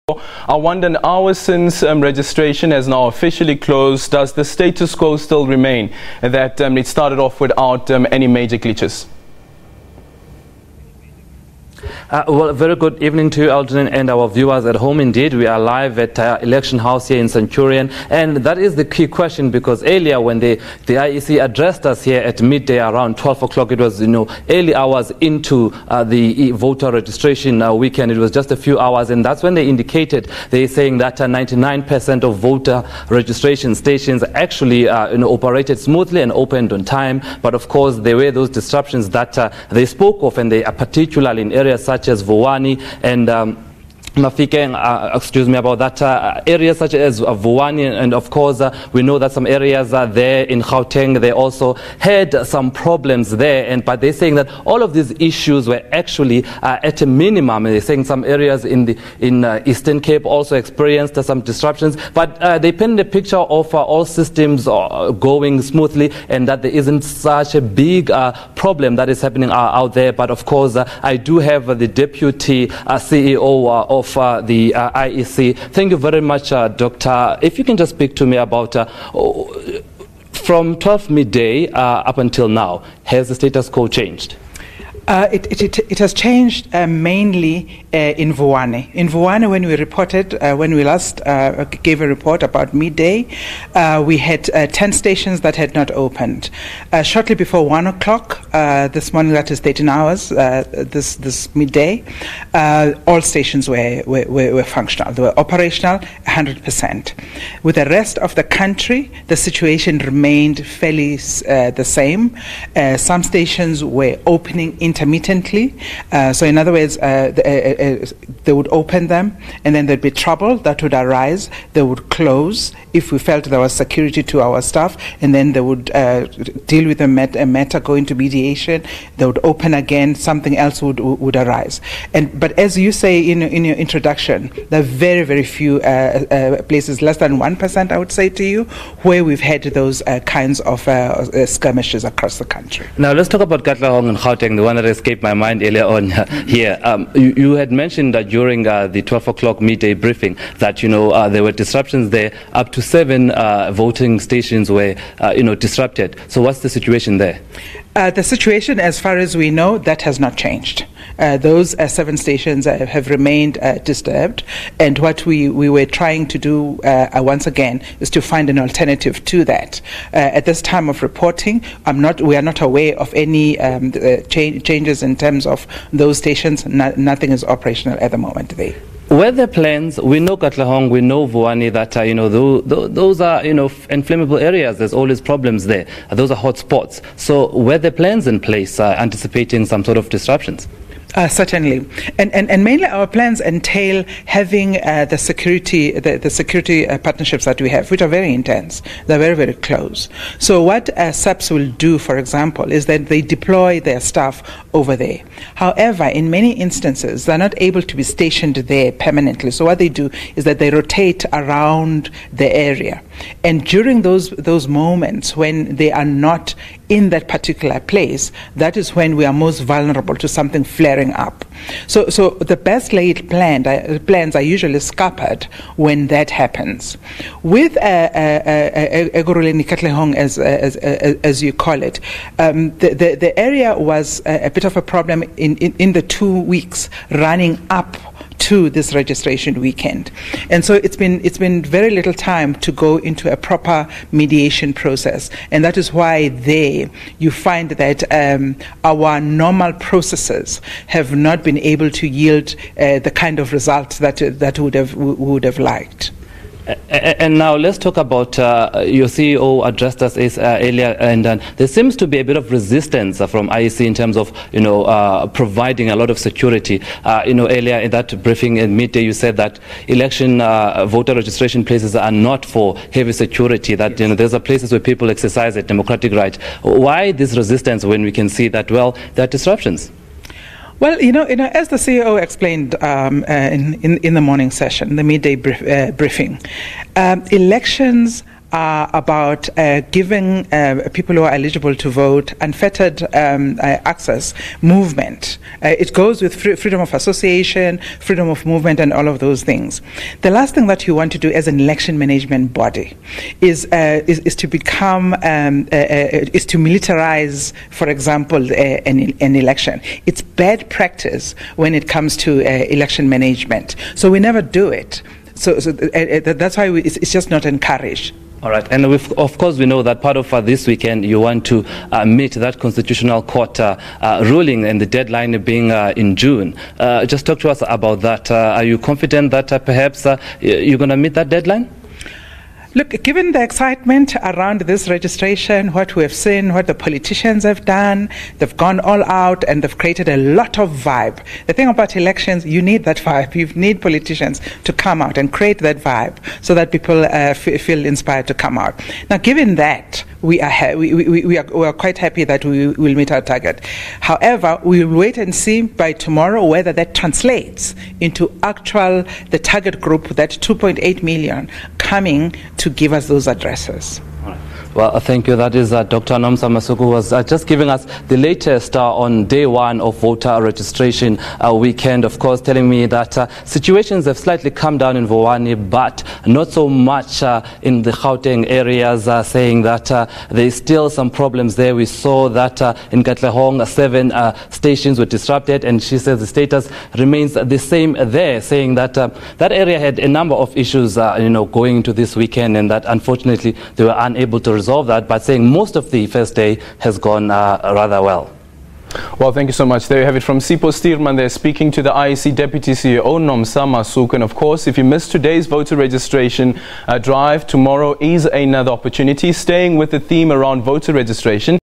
1 hour since registration has now officially closed. Does the status quo still remain that it started off without any major glitches? Well, very good evening to you, Alton, and our viewers at home. Indeed, we are live at Election House here in Centurion, and that is the key question, because earlier when the IEC addressed us here at midday around 12 o'clock, it was early hours into the voter registration weekend. It was just a few hours, and that's when they indicated, they're saying that 99% of voter registration stations actually operated smoothly and opened on time. But of course, there were those disruptions that they spoke of, and they are particularly in areas such as Vuwani and Mafike, excuse me about that, areas such as Vuwani, and of course we know that some areas are there in Gauteng. They also had some problems there, but they're saying that all of these issues were actually at a minimum. They're saying some areas in Eastern Cape also experienced some disruptions, but they painted a picture of all systems going smoothly, and that there isn't such a big problem that is happening out there. But of course I do have the deputy CEO of the IEC. Thank you very much, Doctor. If you can just speak to me about from 12 midday up until now, has the status quo changed? It has changed mainly in Vuwani. In Vuwani, when we reported, when we last gave a report about midday, we had 10 stations that had not opened. Shortly before 1 o'clock this morning, that is 13 hours, this midday, all stations were functional. They were operational 100%. With the rest of the country, the situation remained fairly the same. Some stations were opening intermittently. So in other words, they would open them, and then there'd be trouble that would arise. They would close if we felt there was security to our staff, and then they would deal with a matter, go into mediation. They would open again, something else would arise. But as you say in your introduction, there are very, very few places, less than 1%, I would say to you, where we've had those kinds of skirmishes across the country. Now let's talk about Gauteng and Gauteng, the one that escaped my mind earlier on here. You had mentioned that during the 12 o'clock midday briefing that there were disruptions there. Up to 7 voting stations were disrupted. So what's the situation there? The situation, as far as we know, that has not changed. Those 7 stations have remained disturbed, and what we were trying to do once again is to find an alternative to that. At this time of reporting, we are not aware of any changes in terms of those stations. Nothing is operational at the moment there. Were there plans? We know Gauteng, we know Vuwani, that those are inflammable areas. There's always problems there. Those are hot spots. So were there plans in place anticipating some sort of disruptions? Certainly, and mainly our plans entail having the security partnerships that we have, which are very intense. They're very, very close. So what SABC will do, for example, is that they deploy their staff over there. However, in many instances, they're not able to be stationed there permanently. So what they do is that they rotate around the area, and during those moments when they are not in that particular place, that is when we are most vulnerable to something flaring up. So the best laid plans are usually scuppered when that happens. With Egoruleni Katlehong, as you call it, the area was a bit of a problem in the 2 weeks running up to this registration weekend, and so it's been very little time to go into a proper mediation process, and that is why there you find that our normal processes have not been able to yield the kind of results that we would have liked. And now let's talk about your CEO addressed us earlier, and there seems to be a bit of resistance from IEC in terms of providing a lot of security. Earlier in that briefing at midday, you said that election voter registration places are not for heavy security. That there's places where people exercise a democratic right. Why this resistance when we can see that there are disruptions? Well, as the CEO explained in the morning session, the midday briefing, elections are about giving people who are eligible to vote unfettered access, movement. It goes with freedom of association, freedom of movement, and all of those things. The last thing that you want to do as an election management body is to become is to militarize, for example, an election. It's bad practice when it comes to election management. So we never do it. So that's why it's just not encouraged. All right, and of course we know that part of this weekend you want to meet that constitutional court ruling, and the deadline being in June. Just talk to us about that. Are you confident that perhaps you're going to meet that deadline? Look, given the excitement around this registration, what we have seen, what the politicians have done, they've gone all out and they've created a lot of vibe. The thing about elections, you need that vibe. You need politicians to come out and create that vibe so that people feel inspired to come out. Now, given that, we are quite happy that we will meet our target. However, we will wait and see by tomorrow whether that translates into the target group, that 2.8 million coming to give us those addresses. Well, thank you. That is Dr. Nomsa Masuku, who was just giving us the latest on day one of voter registration weekend. Of course, telling me that situations have slightly come down in Vuwani, but not so much in the Gauteng areas, saying that there is still some problems there. We saw that in Katlehong, 7 stations were disrupted, and she says the status remains the same there, saying that that area had a number of issues, going into this weekend, and that unfortunately they were unable to resolve that, but saying most of the first day has gone rather well. Well, thank you so much. There you have it from Sipho Stuurman there, speaking to the IEC Deputy CEO, Nomsa Masuku. And of course, if you missed today's voter registration drive, tomorrow is another opportunity, staying with the theme around voter registration.